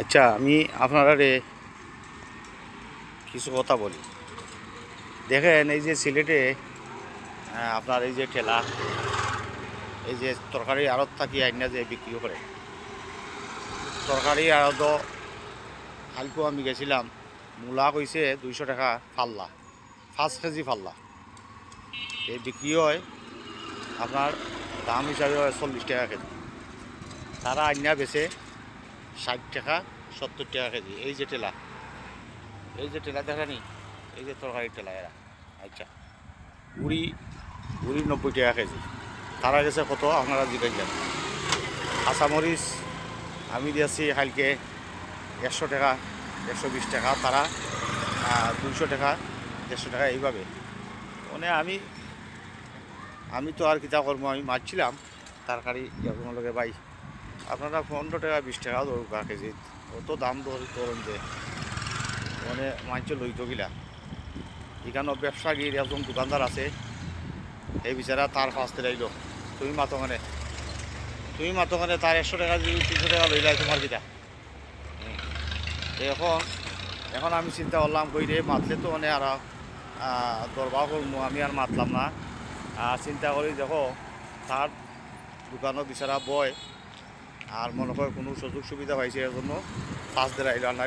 আচ্ছা, আমি আপনারা কিছু কথা বলি। দেখেন, এই যে সিলেটে আপনার এই যে ঠেলা, এই যে তরকারি আড়ত থাকি আইনা যে বিক্রি করে, তরকারি আড়ত কালকেও আমি গেছিলাম। মূলা কইছে 200 টাকা ফাল্লা, 5 কেজি ফাল্লা। এই বিক্রি হয় আপনার দাম হিসাবে হয় 40 টাকা কেজি। তারা আইনা বেছে 60 টাকা 70 টাকা কেজি। এই যে ঠেলা, এই যে ঠেলা দেখেনি, এই যে তরকারির ঠেলা এরা। আচ্ছা, বুড়ি বুড়ি 90 টাকা কেজি। তারা গেছে কত আপনারা জিজ্ঞাসা। কাঁচামরিচ আমি দিয়েছি কালকে 100 টাকা 120 টাকা, তারা 200 টাকা 150 টাকা এইভাবে। মানে আমি তো আর কিতা করবো, আমি মারছিলাম তরকারি এরকম লোকে ভাই আপনারা 15 টাকা 20 টাকা ধরুক কেজি, অত দাম ধরুন যে মানে মানছে লইতো গিলা। এখানেও ব্যবসায়ীর একজন দোকানদার আছে, এই বিচারা তার ফাঁস দিলাইল। তুমি মাতো তার 100 টাকা যদি 300 টাকা লইলাই তোমার কিটা। এখন এখন আমি চিন্তা করলাম কই রে, মাতলে তো মানে আর দরবার করবো, আমি আর মাতলাম না। চিন্তা করি দেখো, তার দোকানও বিচারা বয় আর মনে হয় কোনো সুযোগ সুবিধা পাইছে, এর জন্য ফাঁস দিলাইল। আর না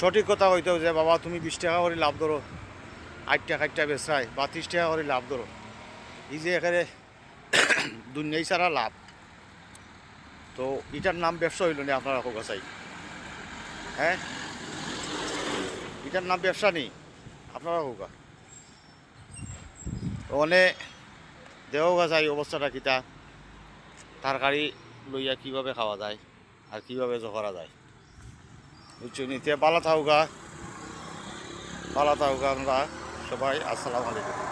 সঠিক কথা হইতো যে বাবা তুমি 20 টাকা করে লাভ ধরো, 8 টাকা 8টা বেচরাই বা 30 টাকা করে লাভ ধরো। এই যে এখানে দুনিয়াই ছাড়া লাভ, তো এটার নাম ব্যবসা হইল না আপনারা হোক চাই? হ্যাঁ, এটার নাম ব্যবসা নেই আপনারা হোক। ওখানে দেওয়া যায় অবস্থাটা কিতা, তরকারি লইয়া কীভাবে খাওয়া যায় আর কীভাবে করা যায় বুঝছো নিতে। পালা থাকুকা আমরা সবাই। আসসালামু আলাইকুম।